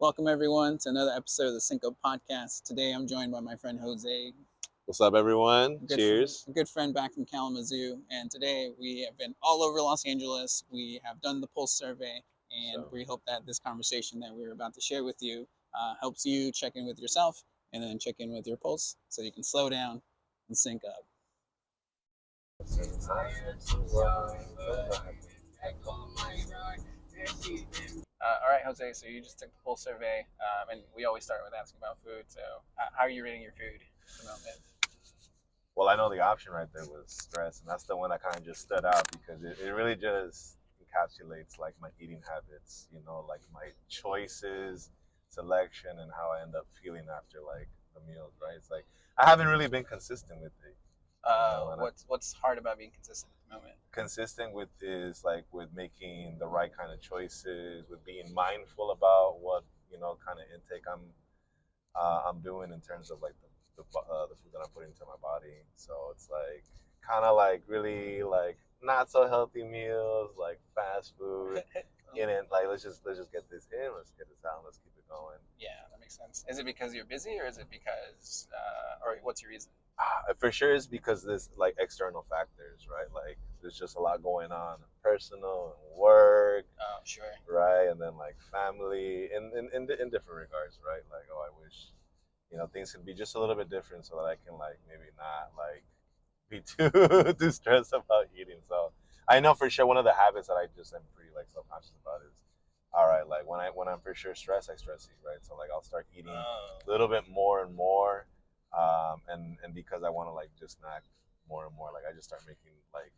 Welcome everyone to another episode of the Cinco Podcast. Today I'm joined by my friend Jose, What's up, everyone? a Cheers. good friend back from Kalamazoo. And today we have been all over Los Angeles. We have done the pulse survey, and we hope that this conversation that we're about to share with you helps you check in with yourself and then check in with your pulse so you can slow down and sync up. All right, Jose. So you just took the pulse survey, and we always start with asking about food. So, how are you rating your food at the moment? Well, I know the option right there was stress, and that's the one that kind of just stood out because it really just encapsulates like my eating habits, like my choices, selection, and how I end up feeling after like the meals, right? It's like I haven't really been consistent with it. What's hard about being consistent at the moment? Consistent with is like with making the right kind of choices, with being mindful about what kind of intake I'm doing in terms of like the food that I'm putting into my body. So it's like kind of like really like not so healthy meals, like fast food. In it, like let's just get this in, let's get this out, let's keep it going. Yeah, that makes sense. Is it because you're busy, or is it because, or what's your reason? For sure, it's because there's like external factors, right? Like there's just a lot going on, personal and work, Oh, sure. right, and then like family, in different regards, right? Like I wish things could be just a little bit different so that I can like maybe not like be too stressed about eating. So I know for sure one of the habits that I just am pretty like self-conscious about is all right, like when I'm for sure stressed, I stress eat, right? So like I'll start eating a little bit more and more, and because I want to like just snack more and more, like I just start making like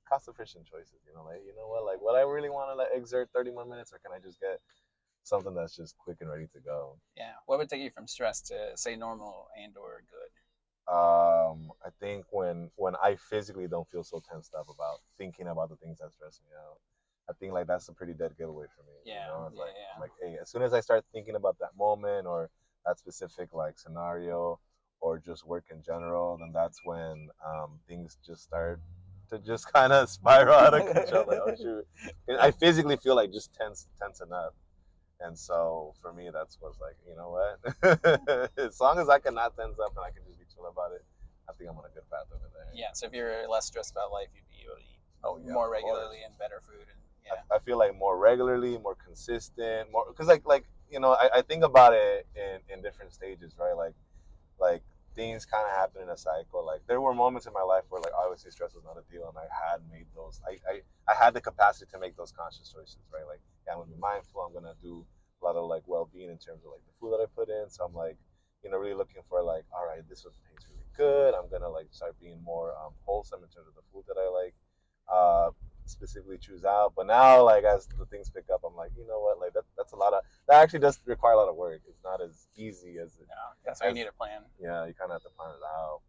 cost efficient choices. Like what, like what I really want to like exert 30 more minutes, or can I just get something that's just quick and ready to go? Yeah. What would take you from stress to say normal and or good? I think when I physically don't feel so tensed up about thinking about the things that stress me out, I think like that's a pretty dead giveaway for me. Yeah. It's like I'm like, hey, as soon as I start thinking about that moment or that specific like scenario or just work in general, then that's when things just start to just kind of spiral out of control. Like, oh shoot, and I physically feel like just tense enough. And so for me, that's what's like, you know what? As long as I can not tense up and I can just be chill about it, I think I'm on a good path over there. Yeah. So if you're less stressed about life, you'd be able to eat Yeah, more regularly and better food. And yeah. I feel like more regularly, more consistent, more because I think about it in different stages, right? Like things kind of happen in a cycle. Like there were moments in my life where like obviously stress was not a deal, and I had made those. I had the capacity to make those conscious choices, right? Like yeah, I'm gonna be mindful. I'm gonna do a lot of like well-being in terms of like the food that I put in. So I'm like really looking for like all right, this one tastes really good. I'm gonna like start being more wholesome in terms of the food that I like. Specifically choose out, but now like as the things pick up, I'm like, you know what, like that's a lot of that actually does require a lot of work. It's not as easy as it. Yeah, that's why you need a plan. Yeah, you kind of have to plan it out.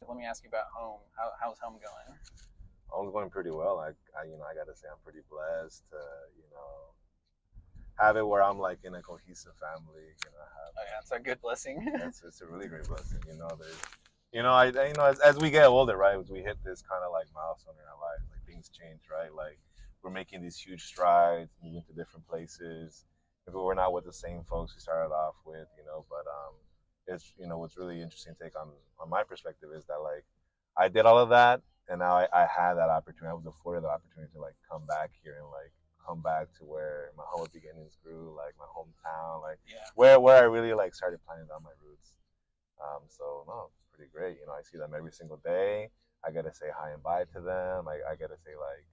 Let me ask you about home. How's home going? Home's going pretty well. I gotta say I'm pretty blessed to have it where I'm like in a cohesive family. Oh yeah, it's a good blessing. It's a really great blessing. There's as we get older, right, as we hit this kind of like milestone in our life, like things change, right? Like we're making these huge strides, moving to different places. If we're not with the same folks we started off with, but it's what's really interesting take on my perspective is that like I did all of that, and now I had that opportunity. I was afforded the opportunity to like come back here and like come back to where my humble beginnings grew, like my hometown, like Yeah. where I really like started planting down my roots. So no, it's pretty great. I see them every single day. I get to say hi and bye to them. I get to say like,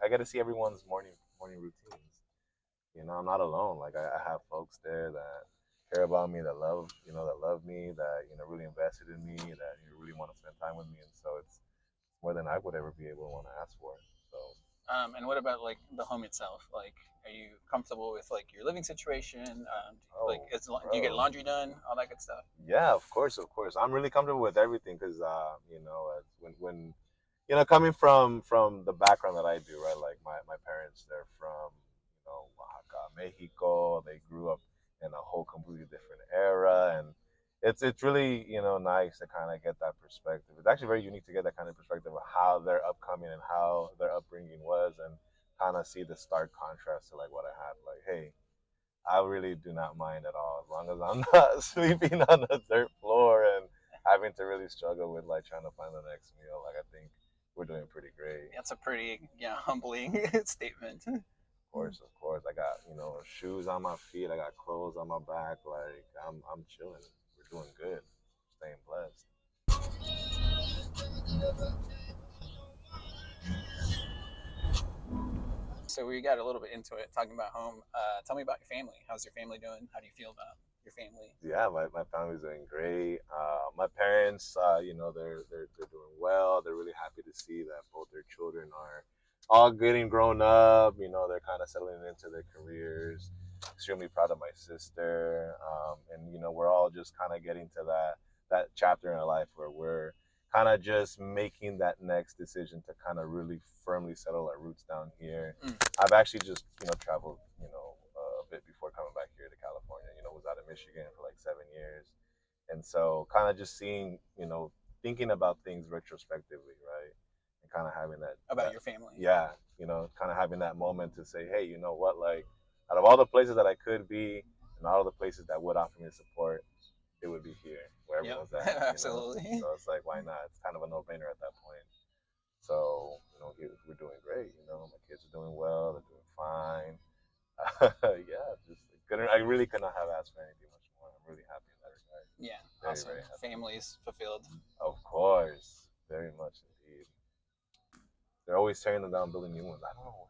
I get to see everyone's morning routines. I'm not alone. Like I have folks there that care about me, that love me, that really invested in me, that really want to spend time with me, and so it's more than I would ever be able to want to ask for. So. And what about like the home itself? Like, are you comfortable with like your living situation? Do you get laundry done? All that good stuff. Yeah, of course. I'm really comfortable with everything because when coming from the background that I do, right? Like my parents, they're from Oaxaca, Mexico. They grew up in a whole completely different era, it's really, you know, nice to kind of get that perspective. It's actually very unique to get that kind of perspective of how their upcoming and how their upbringing was, and kind of see the stark contrast to like what I had. Like, hey, I really do not mind at all as long as I'm not sleeping on the dirt floor and having to really struggle with like trying to find the next meal. Like, I think we're doing pretty great. That's a pretty humbling statement. Of course, I got, you know, shoes on my feet. I got clothes on my back. Like, I'm chilling. We're doing good. Staying blessed. So we got a little bit into it talking about home. Tell me about your family. How's your family doing? How do you feel about your family? Yeah, my family's doing great. My parents, you know, they're doing well. They're really happy to see that both their children are all getting grown up. You know, they're kind of settling into their careers. Extremely proud of my sister, and you know, we're all just kind of getting to that chapter in our life where we're kind of just making that next decision to kind of really firmly settle our roots down here. I've actually just, you know, traveled, you know, a bit before coming back here to California. You know, was out of Michigan for like 7 years, and so kind of just seeing, you know, thinking about things retrospectively, right, and kind of having About your family. yeah, you know, kind of having that moment to say, hey, you know what, like, out of all the places that I could be and all the places that would offer me support, it would be here where everyone's at. Absolutely. You know? So it's like, why not? It's kind of a no-brainer at that point. So, you know, we're doing great. You know, my kids are doing well. They're doing fine. Yeah, just couldn't. I really could not have asked for anything much more. I'm really happy in that regard. Yeah, Very, awesome. very happy. Family's fulfilled. Of course, very much indeed. They're always tearing them down, building new ones. I don't know.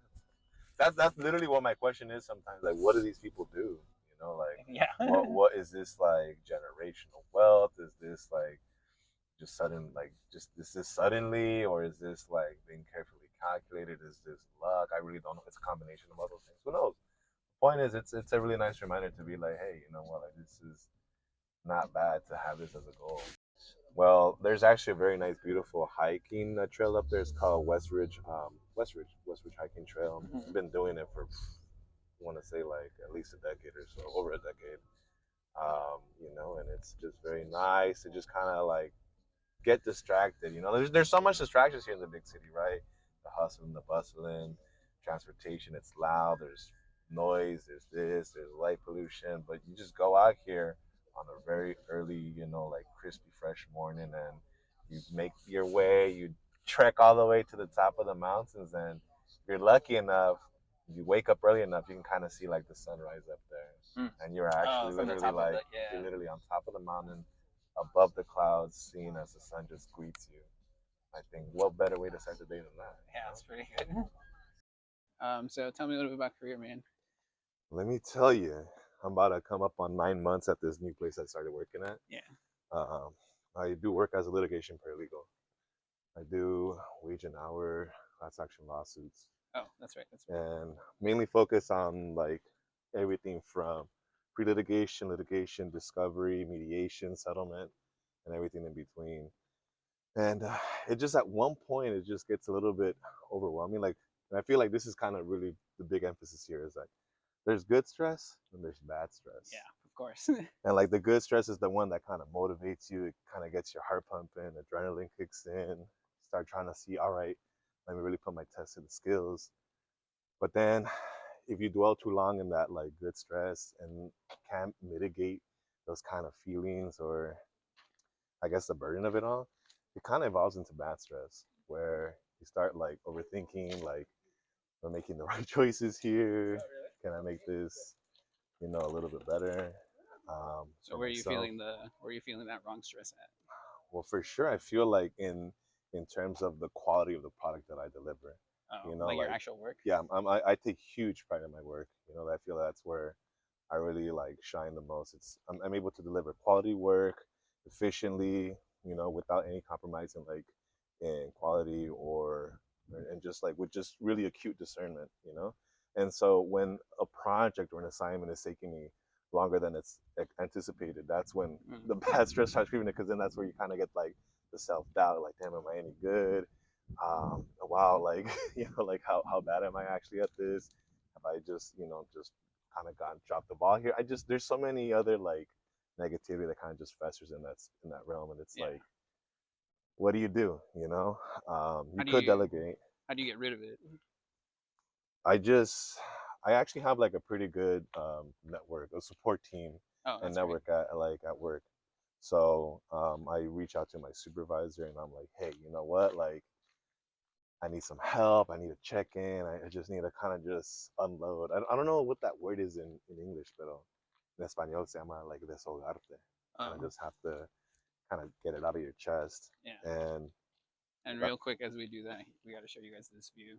That's literally what my question is sometimes. Like, what do these people do? You know, like, Yeah. what is this, like, generational wealth? Is this like just sudden, like, just is this suddenly, or is this like being carefully calculated? Is this luck? I really don't know. It's a combination of all those things. Who knows? Point is, it's a really nice reminder to be like, hey, you know what, like, this is not bad to have this as a goal. Well, there's actually a very nice, beautiful hiking trail up there. It's called West Ridge Hiking Trail. I've been doing it for, I want to say, like, at least a decade or so, over a decade. You know, and it's just very nice to just kind of like get distracted. You know, there's so much distractions here in the big city, right? The hustle and the bustling, transportation. It's loud. There's noise. There's this. There's light pollution. But you just go out here on a very early, you know, like crispy, fresh morning, and you make your way. You trek all the way to the top of the mountains, and if you're lucky enough, you wake up early enough, you can kind of see like the sunrise up there, and you're actually literally like, you're literally on top of the mountain, above the clouds, seeing as the sun just greets you. I think what better way to start the day than that? Yeah, that's pretty good. So tell me a little bit about career, man. Let me tell you, I'm about to come up on 9 months at this new place I started working at. Yeah. Um, I do work as a litigation paralegal. I do wage and hour class action lawsuits. Oh, that's right. That's right. And mainly focus on like everything from pre-litigation, litigation, discovery, mediation, settlement, and everything in between. And it just, at one point, it just gets a little bit overwhelming. Like, and I feel like this is kind of really the big emphasis here is like there's good stress and there's bad stress. Yeah, of course. And like the good stress is the one that kind of motivates you. It kind of gets your heart pumping, adrenaline kicks in, start trying to see, all right, let me really put my test to the skills. But then if you dwell too long in that like good stress and can't mitigate those kind of feelings, or I guess the burden of it all, it kind of evolves into bad stress where you start like overthinking, like, am I making the right choices here? Can I make this, you know, a little bit better? So where are you feeling that wrong stress at? Well, for sure, I feel like in terms of the quality of the product that I deliver. Oh, You know, like your like, actual work? yeah, I take huge pride in my work. You know, I feel that's where I really like shine the most. I'm able to deliver quality work efficiently, you know, without any compromise in quality, or and just like with just really acute discernment, you know. And so when a project or an assignment is taking me longer than it's anticipated, that's when the bad stress starts creeping in, because then that's where you kind of get like the self doubt, like, damn, am I any good? Wow, like, you know, like how bad am I actually at this? Have I just, you know, just kind of dropped the ball here? There's so many other like negativity that kind of just festers in that realm, and it's Yeah. like, what do you do? You know, you How do could you delegate. how do you get rid of it? I just, I actually have like a pretty good network, a support team Oh, and that's great. network at work. So I reach out to my supervisor and I'm like, hey, you know what? Like, I need some help. I need to check in. I just need to kind of just unload. I don't know what that word is in English, but en español se llama like desahogarte. Kind of Oh, just have to kind of get it out of your chest. yeah. And And that, real quick, as we do that, we got to show you guys this view.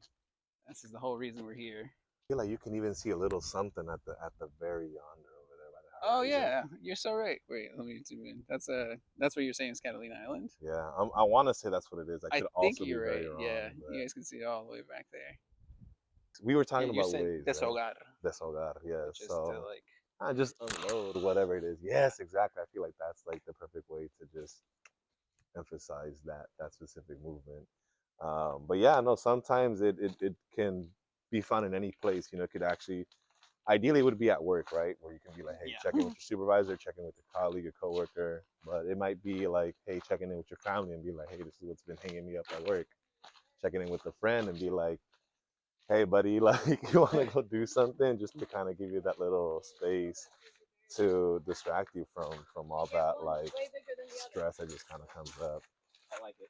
This is the whole reason we're here. I feel like you can even see a little something at the very yonder over there by the Oh horizon. yeah, you're so right. Wait, let me zoom in. That's what you're saying is Catalina Island. Yeah, I want to say that's what it is. I I could think also be you're very right. wrong, Yeah, you but guys can see it all the way back there. we were Yeah, talking you about said ways, right? Desahogar, Desahogar, yeah. which is to So like, I just unload whatever it is. yeah, Yes, exactly. I feel like that's like the perfect way to just emphasize that specific movement. But yeah, no, sometimes it can be fun in any place. You know, it could actually, ideally, it would be at work, right? Where you can be like, hey, check in yeah, with your supervisor, check in with your colleague, your coworker. But it might be like, hey, checking in with your family and be like, hey, this is what's been hanging me up at work. Checking in with a friend and be like, hey, buddy, like, you want to go do something, just to kind of give you that little space to distract you from all that like stress that just kind of comes up. I like it.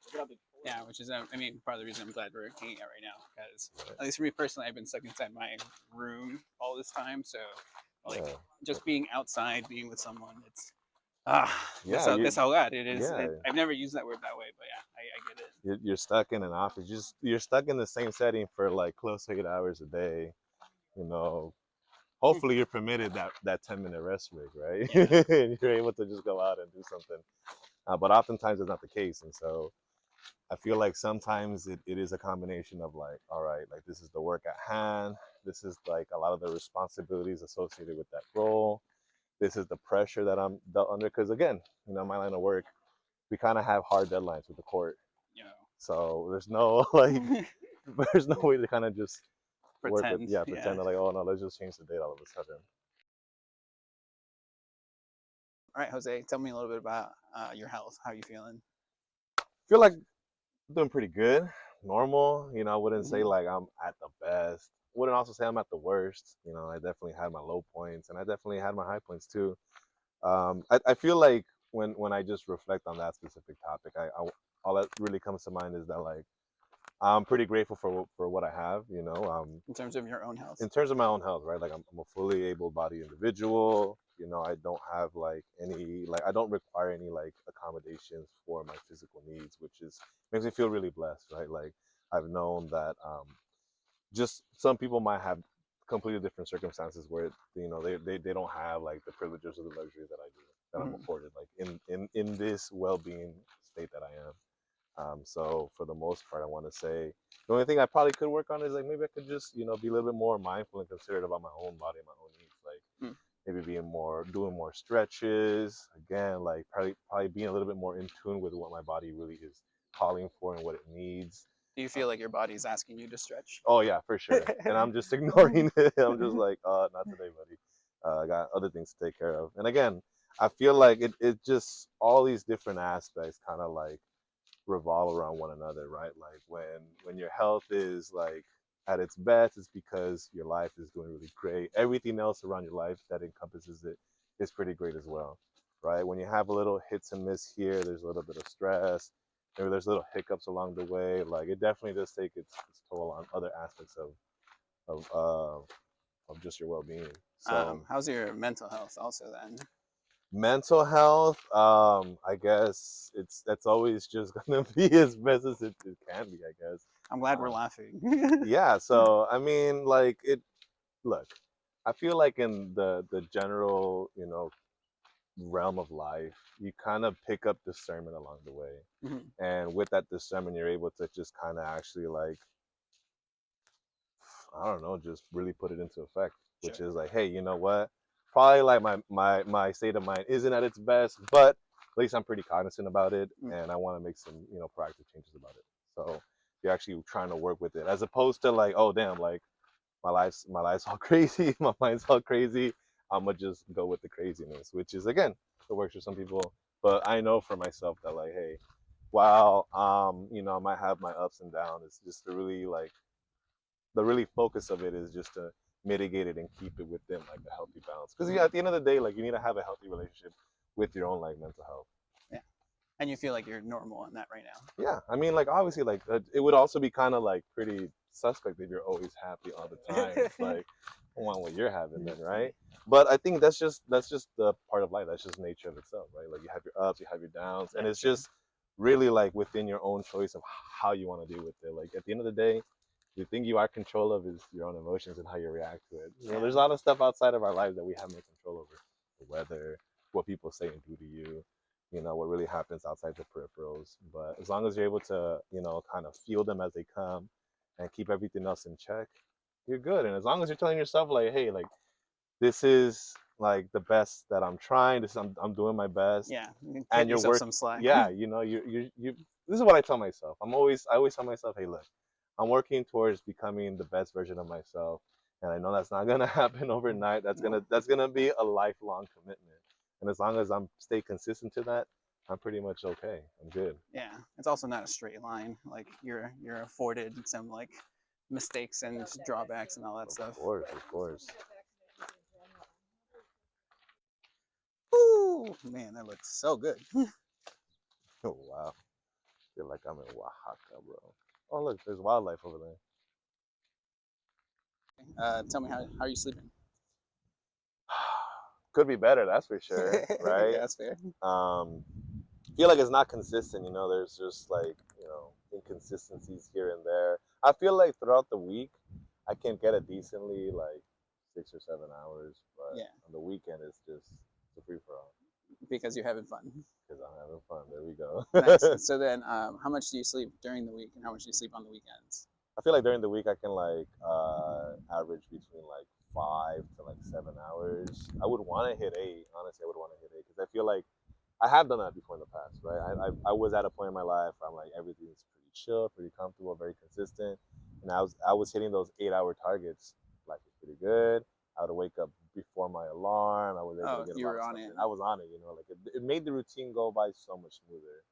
Yeah, which is I mean part of the reason I'm glad we're hanging out right now because Right? at least for me personally, I've been stuck inside my room all this time. So like Yeah, just being outside, being with someone, it's ah, yeah, you, that's how God it is. yeah. I've never used that word that way, but yeah, I get it. You're stuck in an office. You're stuck in the same setting for like close to 8 hours a day. You know, hopefully you're permitted that 10-minute rest break, right? Yeah. And you're able to just go out and do something. But oftentimes it's not the case, and so I feel like sometimes it is a combination of like, all right, like this is the work at hand. This is like a lot of the responsibilities associated with that role. This is the pressure that I'm under. Because again, you know, my line of work, we kind of have hard deadlines with the court. You So there's no like, know, there's no way to kind of just work with, pretend. yeah, Yeah. pretend that like, oh no, let's just change the date all of a sudden. All right, Jose, tell me a little bit about your health. How are you feeling? I feel like I'm doing pretty good. Normal, you know, I wouldn't say Mm-hmm. like I'm at the best. Wouldn't also say I'm at the worst. You know, I definitely had my low points and I definitely had my high points too. I feel like when I just reflect on that specific topic, all that really comes to mind is that like I'm pretty grateful for what I have. You know, In terms of your own health. in terms of my own health, right? Like I'm a fully able-bodied individual. You know, I don't have like any like I don't require any like accommodations for my physical needs, which is makes me feel really blessed, right? Like I've known that just some people might have completely different circumstances where you know they don't have like the privileges or the luxury that I do that I'm Mm-hmm. afforded like in this well-being state that I am. So for the most part, I want to say the only thing I probably could work on is like maybe I could just you know be a little bit more mindful and considerate about my own body and my own needs. Like Mm. maybe being more doing more stretches again, like probably being a little bit more in tune with what my body really is calling for and what it needs. Do you feel like your body's asking you to stretch? Oh yeah, for sure. And I'm just ignoring it. I'm just like, not today, buddy. I got other things to take care of. And again, I feel like it just all these different aspects kind of like revolve around one another, right? Like when your health is like at its best, it's because your life is doing really great. Everything else around your life that encompasses it is pretty great as well, right? When you have a little hits and miss here, there's a little bit of stress. Maybe there's little hiccups along the way. Like it definitely does take its toll on other aspects of uh, of just your well-being. So How's your mental health also then? mental health, I guess that's always just gonna be as best as it can be, I guess. I'm glad we're Um, laughing. yeah, so I mean, like it. Look, I feel like in the general, you know, realm of life, you kind of pick up discernment along the way, Mhm. and with that discernment, you're able to just kind of actually like, I don't know, just really put it into effect, Sure. which is like, hey, you know what? Probably like my state of mind isn't at its best, but at least I'm pretty cognizant about it, Mm. and I want to make some you know proactive changes about it. So you're actually trying to work with it, as opposed to like, oh damn, like my life's all crazy, my mind's all crazy. I'm gonna just go with the craziness, which is again it works for some people. But I know for myself that like, hey, while I might have my ups and downs, it's just to really like the really focus of it is just to mitigate it and keep it within like a healthy balance. Because yeah, at the end of the day, like you need to have a healthy relationship with your own like mental health. Yeah. And you feel like you're normal in that right now. Yeah, I mean, like obviously, like it would also be kind of like pretty suspect if you're always happy all the time. It's like, I want what you're having then, right? But I think that's just the part of life. That's just nature of itself, right? Like you have your ups, you have your downs, and it's just really like within your own choice of how you want to deal with it. Like at the end of the day, the thing you are control of is your own emotions and how you react to it. You know, there's a lot of stuff outside of our lives that we have no control over. The weather, what people say and do to you, what really happens outside the peripherals. But as long as you're able to, kind of feel them as they come and keep everything else in check, you're good. And as long as you're telling yourself like, hey, like this is like the best that I'm trying. I'm doing my best. Yeah, you and you're yourself work. some slack. Yeah, you. This is what I tell myself. I always tell myself, hey, look, I'm working towards becoming the best version of myself, and I know that's not gonna happen overnight. That's gonna be a lifelong commitment. And as long as I'm stay consistent to that, I'm pretty much okay. I'm good. Yeah, it's also not a straight line. Like you're afforded some like mistakes and drawbacks and all that stuff. Of course. Ooh, man, that looks so good. Oh wow, I feel like I'm in Oaxaca, bro. Oh look, there's wildlife over there. Tell me how are you sleeping? Could be better, that's for sure, Yeah, right? that's fair. Feel like it's not consistent. There's just like inconsistencies here and there. I feel like throughout the week, I can get it decently like 6 or 7 hours, but Yeah, on the weekend it's a free for all because you're having fun. because I'm having fun. There we go. Nice. So then, how much do you sleep during the week, and how much do you sleep on the weekends? I feel like during the week I can like average between like 5 to like 7 hours. I would want to hit eight. Honestly, I would want to hit eight because I feel like I have done that before in the past, right? I was at a point in my life where I'm like everything's pretty chill, pretty comfortable, very consistent, and I was hitting those 8 hour targets. Life was pretty good. I would wake up before my alarm. I was able to Oh, get a you lot were of on stuff it. in. I was on it, like it made the routine go by so much smoother.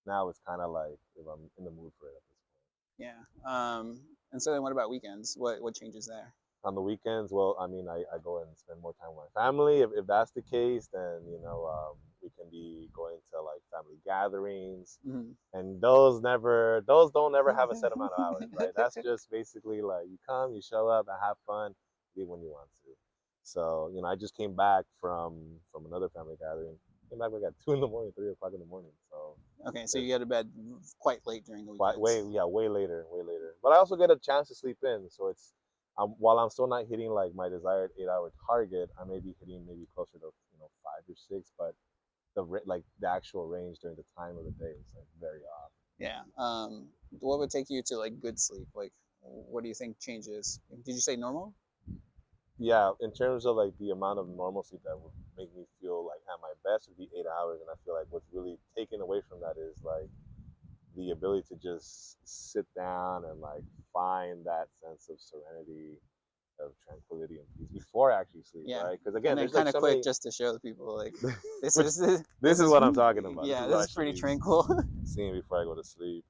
Now it's kind of like if I'm in the mood for it at this point. Yeah. And so then, what about weekends? What changes there? On the weekends, well, I mean, I go and spend more time with my family. If that's the case, then we can be going to like family gatherings, Mm-hmm. and those don't ever have a set amount of hours, right? That's just basically like you come, you show up, and have fun, leave when you want to. So I just came back from another family gathering. Came back like at 2 in the morning, 3 o'clock in the morning. So Okay, so you go to bed quite late during the quite weekends. way later, way later. But I also get a chance to sleep in, so it's while I'm still not hitting like my desired 8 hour target, I may be hitting maybe closer to 5 or 6, but like the actual range during the time of the day is like very off. Yeah. What would take you to like good sleep? Like, what do you think changes? Did you say normal? Yeah, in terms of like the amount of normalcy that would make me feel like at my best would be 8 hours, and I feel like what's really taken away from that is like the ability to just sit down and like find that sense of serenity, of tranquility and peace before I actually sleep, Yeah. right? Because And again, then there's like kind of so quick many. just to show the people like this Which is this is what I'm talking about. Yeah, This is this what I is should pretty be tranquil. seeing before I go to sleep.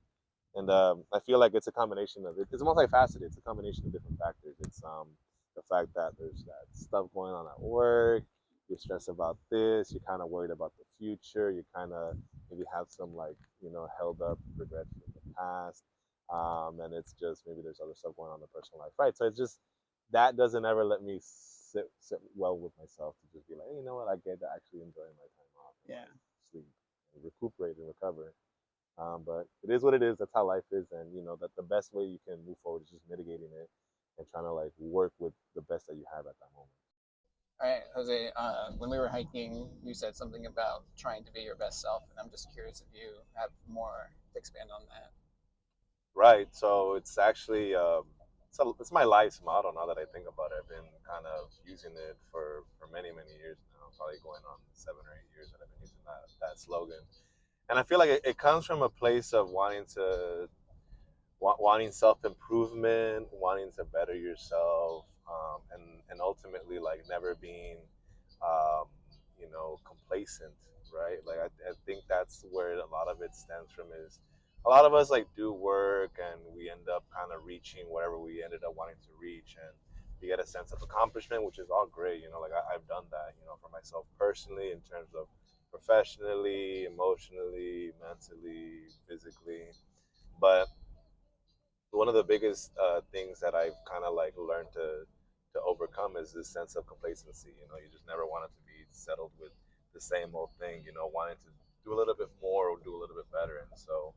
And I feel like it's a combination of it's multifaceted. It's a combination of different factors. It's the fact that there's that stuff going on at work. You're stressed about this. You're kind of worried about the future. You kind of maybe have some like held up regrets from the past. And it's just maybe there's other stuff going on in the personal life, right? So it's just that doesn't ever let me sit well with myself to just be like, hey, you know what, I get to actually enjoy my time off and Yeah. like sleep and recuperate and recover. But it is what it is. That's how life is, and that the best way you can move forward is just mitigating it and trying to like work with the best that you have at that moment. All right, Jose. When we were hiking, you said something about trying to be your best self, and I'm just curious if you have more to expand on that. Right. So it's actually it's my life's motto now that I think about it. I've been kind of using it for many years now, probably going on 7 or 8 years that I've been using that slogan. And I feel like it comes from a place of wanting self improvement, wanting to better yourself, and ultimately like never being, um, complacent, right? Like I think that's where a lot of it stems from. Is a lot of us like do work and we end up kind of reaching whatever we ended up wanting to reach, and you get a sense of accomplishment, which is all great. Like I've done that, for myself personally, in terms of professionally, emotionally, mentally, physically. But one of the biggest things that I've kind of like learned to overcome is this sense of complacency. You just never wanted to be settled with the same old thing. Wanting to do a little bit more or do a little bit better. And so,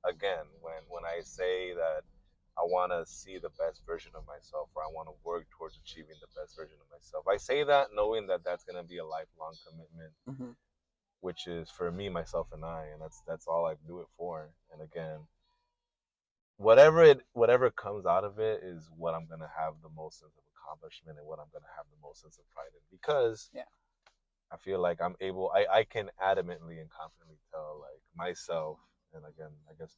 again, when I say that I want to see the best version of myself, or I want to work towards achieving the best version of myself, I say that knowing that that's going to be a lifelong commitment, which is for me, myself, and I, and that's all I do it for. And again, whatever comes out of it is what I'm gonna have the most sense of accomplishment, and what I'm gonna have the most sense of pride in, because Yeah. I feel like I can adamantly and confidently tell like myself, and again, I guess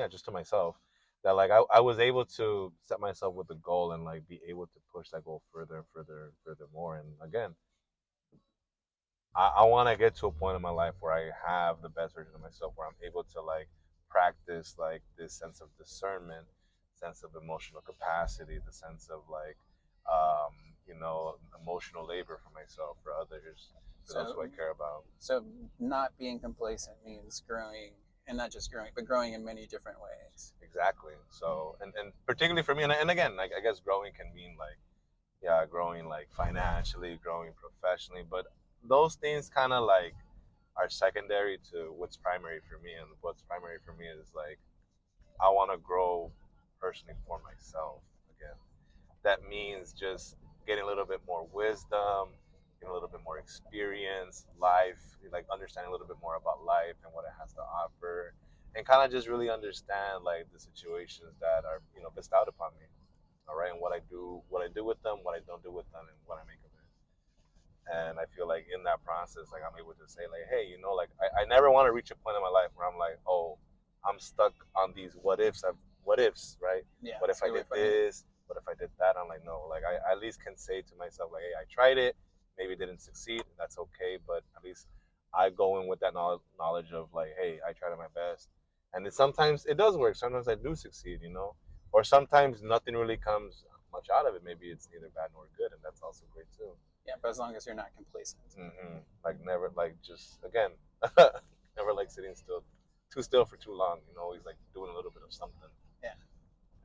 just to myself, that like I was able to set myself with a goal and like be able to push that goal further and further and further more. And again, I want to get to a point in my life where I have the best version of myself, where I'm able to like practice like this sense of discernment, sense of emotional capacity, the sense of like, um, emotional labor for myself, for others, for those who I care about. So not being complacent means growing, and not just growing, but growing in many different ways. Exactly. So, and particularly for me, and again, like I guess growing can mean like, yeah, growing like financially, growing professionally, but those things kind of like are secondary to what's primary for me. And what's primary for me is like I want to grow personally for myself. Again, that means just getting a little bit more wisdom, getting a little bit more experience, life, like understanding a little bit more about life and what it has to offer, and kind of just really understand like the situations that are bestowed upon me. All right, and what I do with them, what I don't do with them, and what I make of it. And I feel like in that process, like I'm able to say like, hey, like I never want to reach a point in my life where I'm like, oh, I'm stuck on these what ifs, right? Yeah. What if I did this? What if I did that? I'm like, no, like I at least can say to myself like, hey, I tried it, maybe it didn't succeed, that's okay, but at least I go in with that knowledge of like, hey, I tried my best, and sometimes it does work. Sometimes I do succeed, or sometimes nothing really comes much out of it. Maybe it's neither bad nor good, and that's also great too. Yeah, but as long as you're not complacent. Like never, like just again, never like sitting too still for too long. Always like doing a little bit of something. Yeah.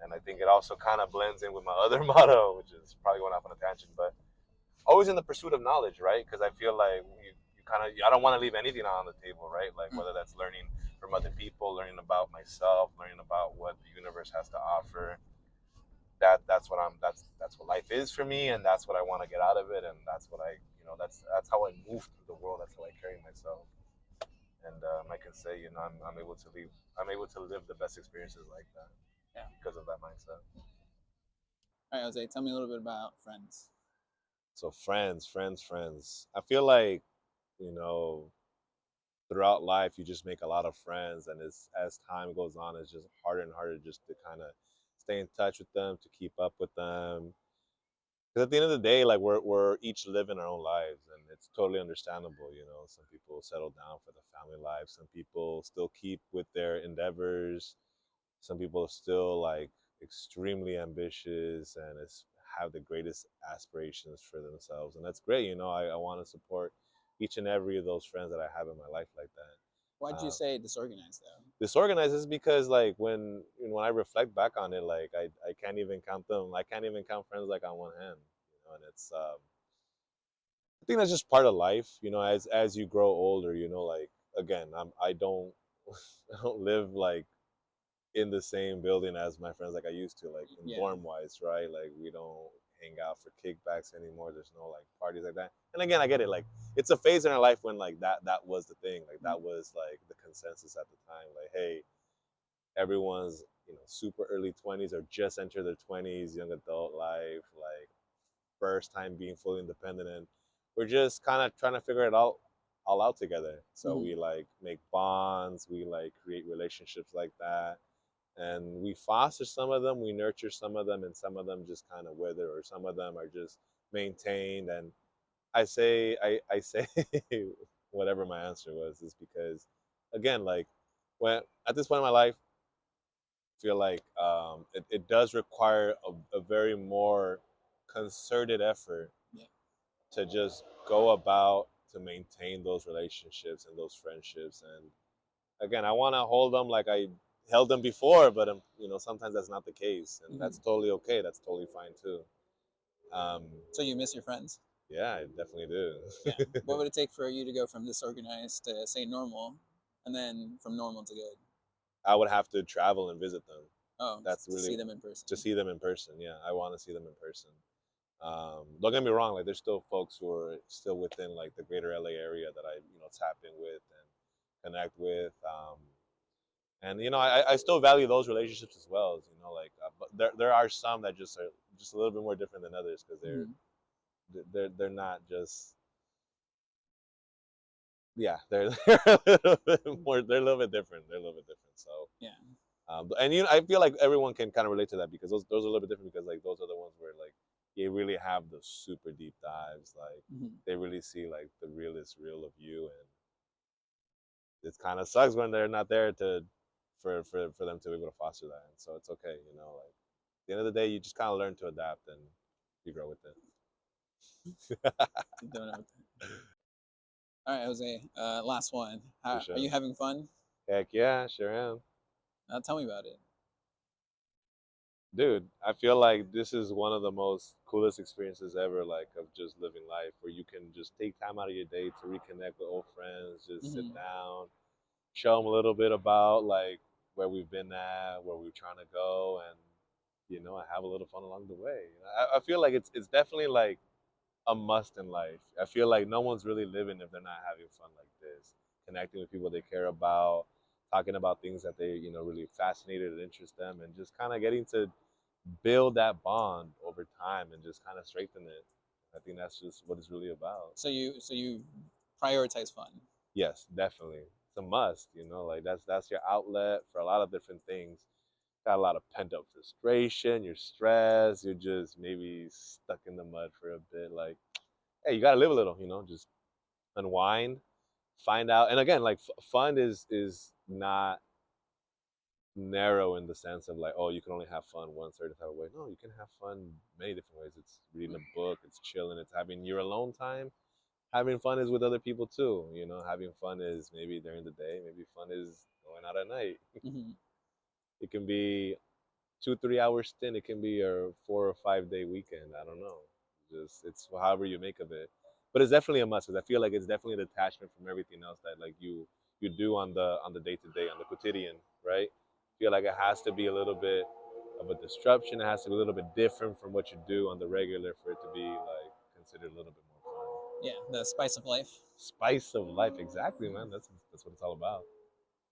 And I think it also kind of blends in with my other motto, which is probably going off on a tangent, but always in the pursuit of knowledge, right? Because I feel like you kind of, I don't want to leave anything on the table, right? Like whether that's learning from other people, learning about myself, learning about what the universe has to offer. That's what life is for me, and that's what I want to get out of it, and that's what that's how I move through the world. That's how I carry myself, and I can say I'm able to live the best experiences like that, because of that mindset. All right, Jose, tell me a little bit about friends. So friends. I feel like you know throughout life you just make a lot of friends, and as time goes on, it's just harder and harder just to kind of stay in touch with them, to keep up with them. Because at the end of the day, like we're each living our own lives, and it's totally understandable. Some people settle down for the family life. Some people still keep with their endeavors. Some people are still like extremely ambitious and have the greatest aspirations for themselves, and that's great. I want to support each and every of those friends that I have in my life like that. Why'd you say disorganized though? Disorganized is because like when I reflect back on it, like I can't even count them. I can't even count friends like on one hand. And it's I think that's just part of life. As you grow older, like again, I don't I don't live like in the same building as my friends like I used to, like in dorm wise, right? Like we don't hang out for kickbacks anymore. There's no like parties like that. And again, I get it. Like it's a phase in our life when like that was the thing. Like that was like the consensus at the time. Like, hey, everyone's super early 20s or just enter their 20s, young adult life, like first time being fully independent, and we're just kind of trying to figure it all out together. So we like make bonds, we like create relationships like that, and we foster some of them, we nurture some of them, and some of them just kind of wither, or some of them are just maintained. And I say whatever my answer was is because, again, like when at this point in my life, I feel like it does require a very more concerted effort Yeah. to just go about to maintain those relationships and those friendships. And again, I want to hold them like I held them before, but sometimes that's not the case, and that's totally okay. That's totally fine too. Um, So you miss your friends? yeah, I definitely do. Yeah. What would it take for you to go from disorganized to say normal, and then from normal to good? I would have to travel and visit them. Oh, That's to see really them in person. to see them in person. Yeah, I want to see them in person. Don't get me wrong. Like, there's still folks who are still within like the greater LA area that I tap in with and connect with. And I still value those relationships as well. But there are some that just are just a little bit more different than others because they're not just, yeah, they're a little bit more, they're a little bit different. They're a little bit different. So Yeah. and I feel like everyone can kind of relate to that because those are a little bit different because like those are the ones where like they really have the super deep dives. Like they really see like the realest real of you, and it kind of sucks when they're not there to for them to be able to foster that. And so it's okay, like at the end of the day, you just kind of learn to adapt and you grow with it. Don't know. All right, Jose. Last one. For Are sure. you having fun? Heck yeah, sure am. Tell me about it. Dude, I feel like this is one of the most coolest experiences ever, like of just living life where you can just take time out of your day to reconnect with old friends, just sit down, show them a little bit about like where we've been at, where we're trying to go, and have a little fun along the way. I feel like it's definitely like a must in life. I feel like no one's really living if they're not having fun like this, connecting with people they care about, talking about things that they really fascinated and interest them, and just kind of getting to build that bond over time and just kind of strengthen it. I think that's just what it's really about. So you prioritize fun. Yes, definitely. It's a must, like that's your outlet for a lot of different things. Got a lot of pent up frustration, you're stressed, you're just maybe stuck in the mud for a bit. Like, hey, you gotta live a little, just unwind, find out. And again, like fun is not narrow in the sense of like, oh, you can only have fun one certain type of way. No, you can have fun many different ways. It's reading a book, it's chilling, it's having your alone time. Having fun is with other people too. Having fun is maybe during the day, maybe fun is going out at night. It can be 2 3 hour stint, it can be a 4 or 5 day weekend. I don't know. Just it's however you make of it. But it's definitely a must because I feel like it's definitely a detachment from everything else that like you do on the day to day, on the quotidian, right? I feel like it has to be a little bit of a disruption. It has to be a little bit different from what you do on the regular for it to be like considered a little bit more fun. Yeah, the spice of life. Spice of life, exactly, man. That's what it's all about.